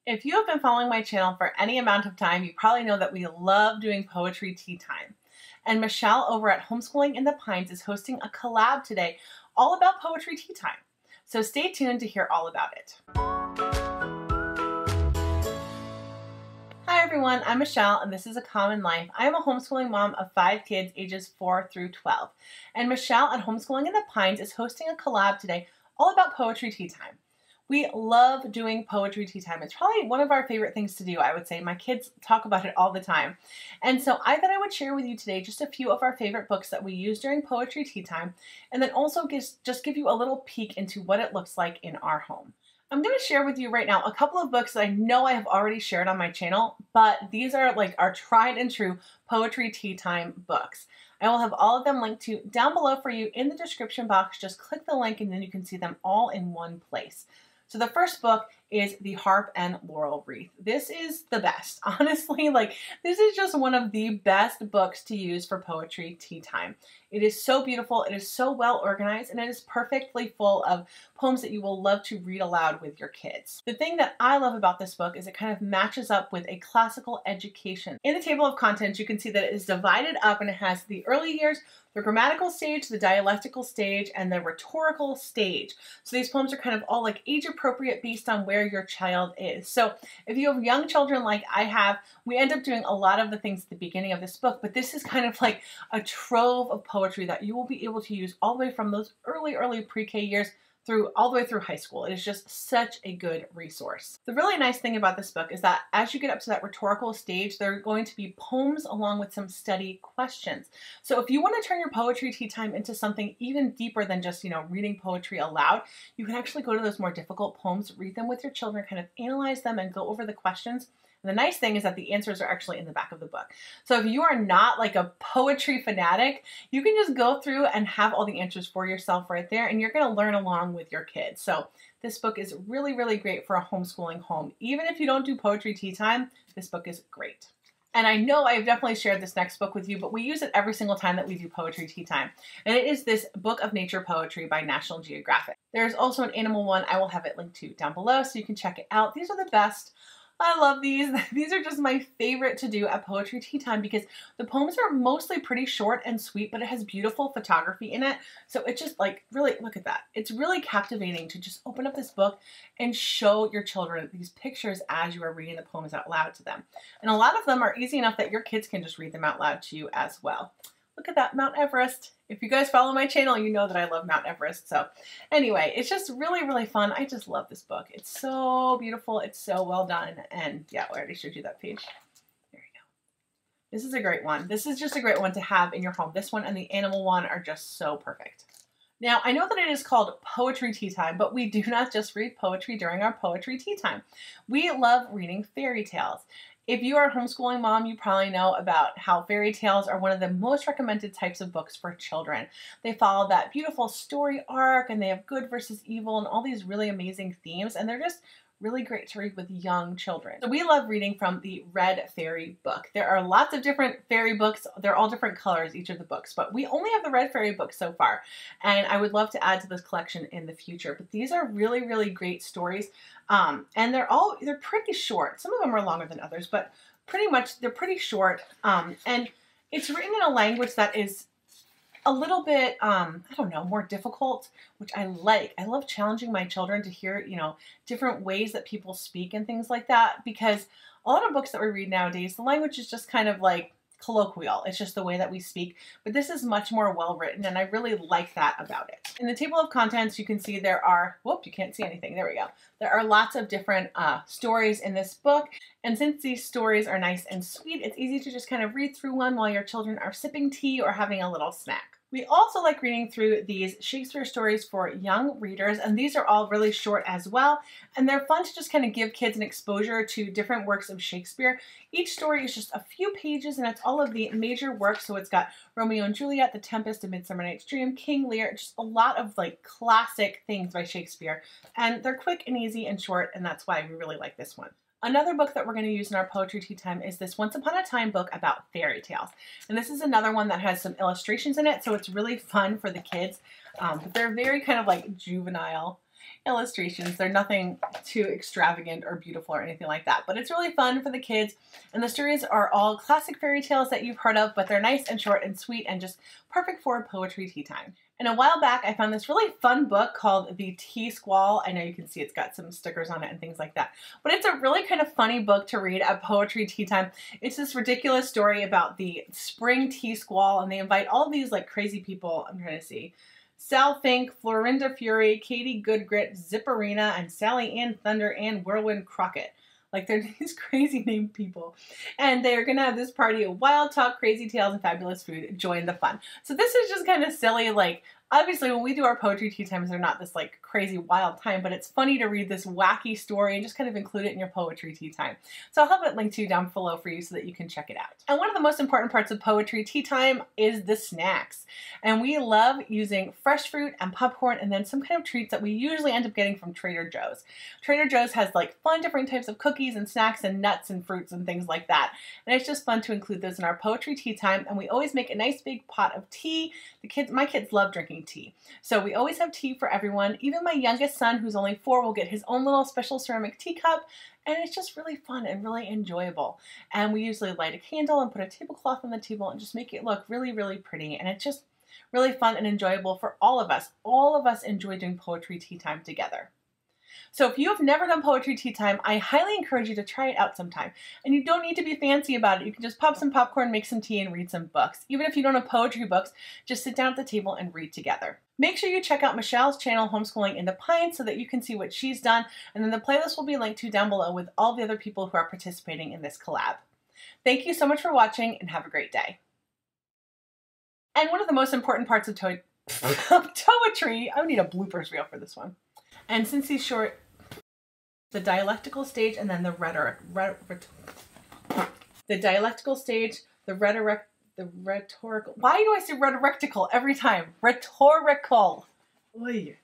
If you have been following my channel for any amount of time, you probably know that we love doing poetry tea time. And Michelle over at Homeschooling in the Pines is hosting a collab today all about poetry tea time. So stay tuned to hear all about it. Hi everyone, I'm Michelle and this is A Common Life. I am a homeschooling mom of 5 kids ages 4 through 12. And Michelle at Homeschooling in the Pines is hosting a collab today all about poetry tea time. We love doing poetry tea time. It's probably one of our favorite things to do, I would say. My kids talk about it all the time. And so I thought I would share with you today just a few of our favorite books that we use during poetry tea time, and then also just give you a little peek into what it looks like in our home. I'm going to share with you right now a couple of books that I know I have already shared on my channel, but these are like our tried and true poetry tea time books. I will have all of them linked to down below for you in the description box. Just click the link and then you can see them all in one place. So the first book is the Harp and Laurel Wreath. This is the best. Honestly, this is just one of the best books to use for poetry tea time. It is so beautiful, it is so well organized, and it is perfectly full of poems that you will love to read aloud with your kids. The thing that I love about this book is it kind of matches up with a classical education. In the table of contents, you can see that it is divided up and it has the early years, the grammatical stage, the dialectical stage, and the rhetorical stage. So these poems are kind of all age appropriate based on where your child is. So if you have young children like I have, we end up doing a lot of the things at the beginning of this book, but this is kind of like a trove of poetry that you will be able to use all the way from those early pre-K years all the way through high school. It is just such a good resource. The really nice thing about this book is that as you get up to that rhetorical stage, there are going to be poems along with some study questions. So if you want to turn your poetry tea time into something even deeper than just, reading poetry aloud, you can actually go to those more difficult poems, read them with your children, kind of analyze them and go over the questions. And the nice thing is that the answers are actually in the back of the book. So if you are not a poetry fanatic, you can just go through and have all the answers for yourself right there, and you're going to learn along with your kids. So this book is really, really great for a homeschooling home. Even if you don't do poetry tea time, this book is great. And I know I've definitely shared this next book with you, but we use it every single time that we do poetry tea time. And it is this Book of Nature Poetry by National Geographic. There's also an animal one. I will have it linked to down below so you can check it out. These are the best. I love these. These are just my favorite to do at poetry tea time because the poems are mostly pretty short and sweet, but it has beautiful photography in it. So it's just really, look at that. It's really captivating to just open up this book and show your children these pictures as you are reading the poems out loud to them. And a lot of them are easy enough that your kids can just read them out loud to you as well. Look at that, Mount Everest. If you guys follow my channel, you know that I love Mount Everest. So anyway, it's just really, really fun. I just love this book. It's so beautiful. It's so well done. And yeah, I already showed you that page. There you go. This is a great one. This is just a great one to have in your home. This one and the animal one are just so perfect. Now, I know that it is called poetry tea time, but we do not just read poetry during our poetry tea time. We love reading fairy tales. If you are a homeschooling mom, you probably know about how fairy tales are one of the most recommended types of books for children. They follow that beautiful story arc and they have good versus evil and all these really amazing themes, and they're just really great to read with young children. So we love reading from the Red Fairy book. There are lots of different fairy books. They're all different colors, each of the books, but we only have the Red Fairy book so far. And I would love to add to this collection in the future, but these are really, really great stories. And they're pretty short. Some of them are longer than others, but pretty much they're pretty short. And it's written in a language that is a little bit, I don't know, more difficult, which I like. I love challenging my children to hear, different ways that people speak and things like that, because a lot of books that we read nowadays, the language is just kind of colloquial. It's just the way that we speak, but this is much more well written, and I really like that about it. In the table of contents, you can see there are, whoop, you can't see anything. There we go. There are lots of different stories in this book, and since these stories are nice and sweet, it's easy to just kind of read through one while your children are sipping tea or having a little snack. We also like reading through these Shakespeare stories for young readers, and these are all really short as well, and they're fun to just kind of give kids an exposure to different works of Shakespeare. Each story is just a few pages, and it's all of the major works, so it's got Romeo and Juliet, The Tempest, A Midsummer Night's Dream, King Lear, just a lot of classic things by Shakespeare, and they're quick and easy and short, and that's why we really like this one. Another book that we're going to use in our poetry tea time is this Once Upon a Time book about fairy tales. And this is another one that has some illustrations in it, so it's really fun for the kids. But they're very kind of juvenile illustrations. They're nothing too extravagant or beautiful or anything like that, but it's really fun for the kids. And the stories are all classic fairy tales that you've heard of, but they're nice and short and sweet and just perfect for poetry tea time. And a while back, I found this really fun book called The Tea Squall. I know you can see it's got some stickers on it and things like that, but it's a really kind of funny book to read at poetry tea time. It's this ridiculous story about the spring tea squall, and they invite all of these like crazy people. I'm trying to see. Sal Fink, Florinda Fury, Katie Goodgrit, Zipperina, and Sally Ann Thunder and Whirlwind Crockett. Like, they're these crazy named people. And they're going to have this party of wild talk, crazy tales, and fabulous food. Join the fun. So this is just kind of silly. Like, obviously, when we do our poetry tea times, they're not this, like, crazy wild time. But it's funny to read this wacky story and just kind of include it in your poetry tea time. So I'll have it linked to you down below for you so that you can check it out. And one of the most important parts of poetry tea time is the snacks. And we love using fresh fruit and popcorn and then some kind of treats that we usually end up getting from Trader Joe's. Trader Joe's has like fun different types of cookies and snacks and nuts and fruits and things like that. And it's just fun to include those in our poetry tea time. And we always make a nice big pot of tea. My kids love drinking tea. So we always have tea for everyone. Even my youngest son, who's only 4, will get his own little special ceramic teacup. And it's just really fun and really enjoyable. And we usually light a candle and put a tablecloth on the table and just make it look really, really pretty. And it's just really fun and enjoyable for all of us. All of us enjoy doing poetry tea time together. So if you have never done poetry tea time, I highly encourage you to try it out sometime. And you don't need to be fancy about it. You can just pop some popcorn, make some tea, and read some books. Even if you don't have poetry books, just sit down at the table and read together. Make sure you check out Michelle's channel, Homeschooling in the Pines, so that you can see what she's done. And then the playlist will be linked to down below with all the other people who are participating in this collab. Thank you so much for watching and have a great day. And one of the most important parts of poetry, I would need a bloopers reel for this one. And since he's short, the dialectical stage and then the dialectical stage, the rhetorical. Why do I say rhetorical every time? Rhetorical. Oy.